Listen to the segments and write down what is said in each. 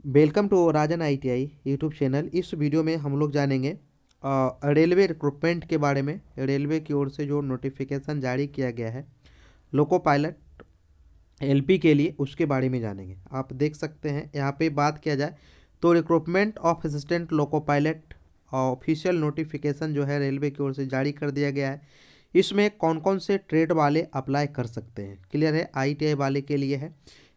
Welcome to Rajan ITI YouTube channel. इस video में हम लोग जानेंगे रेलवे रिक्रूटमेंट के बारे में। रेलवे की ओर से जो नोटिफिकेशन जारी किया गया है लोको पायलट एलपी के लिए, उसके बारे में जानेंगे। आप देख सकते हैं यहाँ पे बात किया जाए तो recruitment of assistant loco pilot official notification जो है रेलवे की ओर से जारी कर दिया गया है। इसमें कौन कौन से ट्रेड वाले अप्लाई कर सकते हैं, क्लियर है। आईटीआई वाले के लिए है।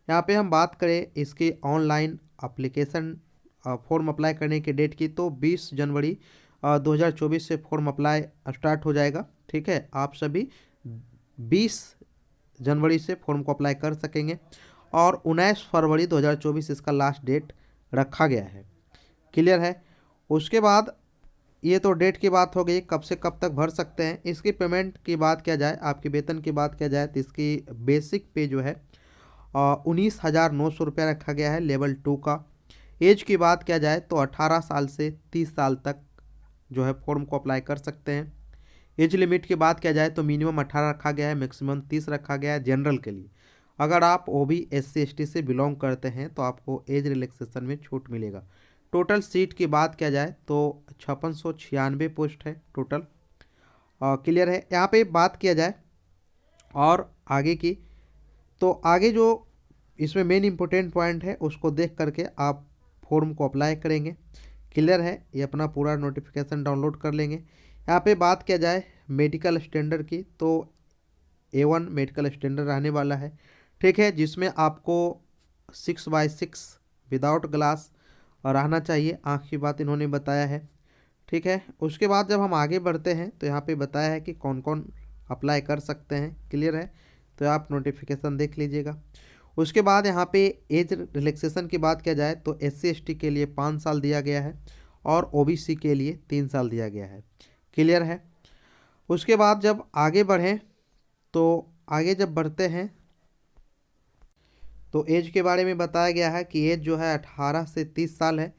यहाँ पे हम बात करें इसकी ऑनलाइन एप्लीकेशन फॉर्म अप्लाई करने की डेट की, तो 20 जनवरी 2024 से फॉर्म अप्लाई स्टार्ट हो जाएगा। ठीक है, आप सभी 20 जनवरी से फॉर्म को अप्लाई कर सकेंगे और 19 फरवरी 2024 इसका लास्ट डेट रखा गया है, क्लियर है। उसके बाद ये तो डेट की बात हो गई, कब से कब तक भर सकते हैं। इसकी पेमेंट की बात किया जाए, आपकी वेतन की बात किया जाए, तो इसकी बेसिक पे जो है 19,900 रुपया रखा गया है लेवल 2 का। एज की बात किया जाए तो 18 साल से 30 साल तक जो है फॉर्म को अप्लाई कर सकते हैं। एज लिमिट की बात किया जाए तो मिनिमम 18 रखा गया है, मैक्सिमम 30 रखा गया है जनरल के लिए। अगर आप ओबी एससी एसटी से बिलोंग करते हैं तो आपको एज रिलैक्सेशन में छूट मिलेगा। टोटल सीट की बात किया जाए तो 5696 पोस्ट है टोटल, क्लियर है। यहाँ पे बात किया जाए और आगे की, तो आगे जो इसमें मेन इंपॉर्टेंट पॉइंट है उसको देख करके आप फॉर्म को अप्लाई करेंगे, क्लियर है। ये अपना पूरा नोटिफिकेशन डाउनलोड कर लेंगे। यहाँ पे बात किया जाए मेडिकल स्टैंडर्ड की, तो A1 मेडिकल स्टैंडर्ड रहने वाला है, ठीक है, जिसमें आपको 6/6 विदाउट ग्लास रहना चाहिए। आँख की बात इन्होंने बताया है, ठीक है। उसके बाद जब हम आगे बढ़ते हैं तो यहाँ पे बताया है कि कौन कौन अप्लाई कर सकते हैं, क्लियर है। तो आप नोटिफिकेशन देख लीजिएगा। उसके बाद यहाँ पे एज रिलैक्सेशन की बात किया जाए तो SC ST के लिए 5 साल दिया गया है और OBC के लिए 3 साल दिया गया है, क्लियर है। उसके बाद जब आगे बढ़ें तो आगे जब बढ़ते हैं तो एज के बारे में बताया गया है कि एज जो है 18 से 30 साल है।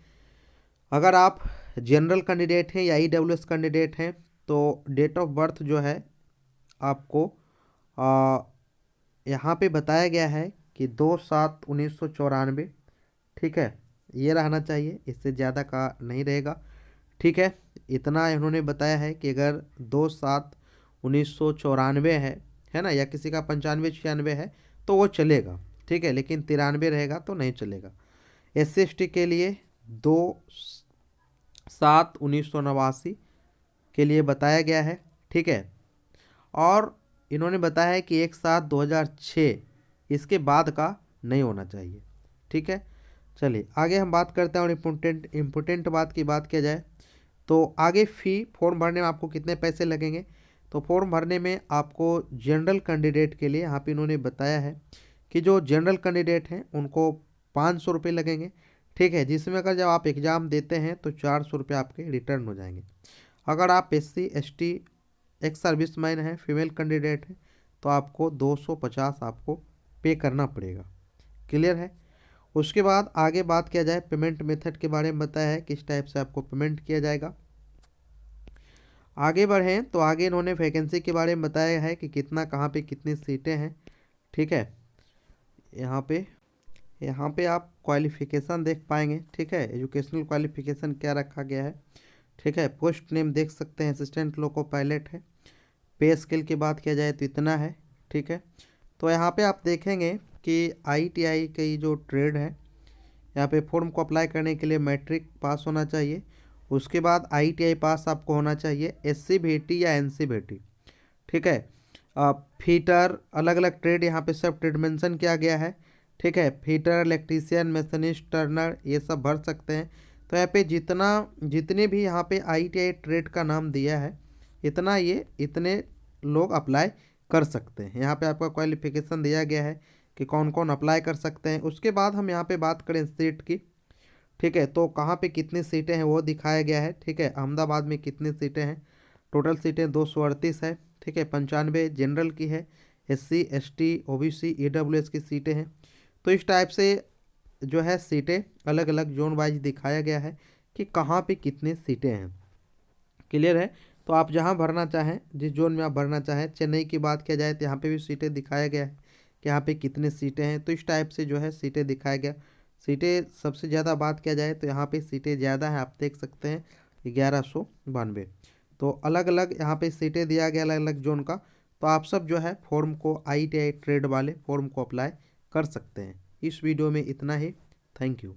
अगर आप जनरल कैंडिडेट हैं या EWS कैंडिडेट हैं तो डेट ऑफ बर्थ जो है आपको यहाँ पे बताया गया है कि 2/7/1994, ठीक है, ये रहना चाहिए, इससे ज़्यादा का नहीं रहेगा, ठीक है। इतना इन्होंने बताया है कि अगर 2/7/1994 है ना, या किसी का 95-96 है तो वो चलेगा, ठीक है, लेकिन 93 रहेगा तो नहीं चलेगा। SC ST के लिए 2/7/1989 के लिए बताया गया है, ठीक है। और इन्होंने बताया है कि 1/7/2006 इसके बाद का नहीं होना चाहिए, ठीक है। चलिए आगे हम बात करते हैं और इम्पोर्टेंट बात की बात किया जाए तो आगे फ़ी फॉर्म भरने में आपको कितने पैसे लगेंगे। तो फॉर्म भरने में आपको जनरल कैंडिडेट के लिए यहाँ पे इन्होंने बताया है कि जो जनरल कैंडिडेट हैं उनको 500 रुपये लगेंगे, ठीक है, जिसमें अगर जब आप एग्ज़ाम देते हैं तो 400 रुपये आपके रिटर्न हो जाएंगे। अगर आप SC ST एक्स सर्विसमैन है, फीमेल कैंडिडेट है, तो आपको 250 आपको पे करना पड़ेगा, क्लियर है। उसके बाद आगे बात किया जाए पेमेंट मेथड के बारे में बताया है किस टाइप से आपको पेमेंट किया जाएगा। आगे बढ़ें तो आगे इन्होंने वैकेंसी के बारे में बताया है कि कितना कहाँ पे कितनी सीटें हैं, ठीक है। यहाँ पे आप क्वालिफ़िकेशन देख पाएंगे, ठीक है, एजुकेशनल क्वालिफ़िकेशन क्या रखा गया है, ठीक है। पोस्ट नेम देख सकते हैं असिस्टेंट लोको पायलट है। पे स्केल की बात किया जाए तो इतना है, ठीक है। तो यहाँ पे आप देखेंगे कि ITI की जो ट्रेड है, यहाँ पे फॉर्म को अप्लाई करने के लिए मैट्रिक पास होना चाहिए। उसके बाद ITI पास आपको होना चाहिए, SC VT या NC VT, ठीक है। फीटर अलग अलग ट्रेड यहाँ पे सब ट्रेड मेंशन किया गया है, ठीक है। फीटर, इलेक्ट्रीशियन, मैसनिस्ट, टर्नर, ये सब भर सकते हैं। तो यहाँ पे जितने भी यहाँ पे ITI ट्रेड का नाम दिया है इतने लोग अप्लाई कर सकते हैं। यहाँ पे आपका क्वालिफिकेशन दिया गया है कि कौन कौन अप्लाई कर सकते हैं। उसके बाद हम यहाँ पे बात करें सीट की, ठीक है, तो कहाँ पे कितनी सीटें हैं वो दिखाया गया है, ठीक है। अहमदाबाद में कितनी सीटें हैं, टोटल सीटें 238 है, ठीक है। 95 जनरल की है, SC ST OBC EWS की सीटें हैं। तो इस टाइप से जो है सीटें अलग अलग जोन वाइज दिखाया गया है कि कहाँ पे कितनी सीटें हैं, क्लियर है। तो आप जहाँ भरना चाहें, जिस जोन में आप भरना चाहें, चेन्नई की बात किया जाए तो यहाँ पे भी सीटें दिखाया गया है कि यहाँ पे कितने सीटें हैं। तो इस टाइप से जो है सीटें दिखाया गया। सीटें सबसे ज़्यादा बात किया जाए तो यहाँ पे सीटें ज़्यादा हैं, आप देख सकते हैं 1192। तो अलग अलग यहाँ पे सीटें दिया गया अलग अलग जोन का। तो आप सब जो है फॉर्म को ITI ट्रेड वाले फॉर्म को अप्लाई कर सकते हैं। इस वीडियो में इतना ही। Thank you.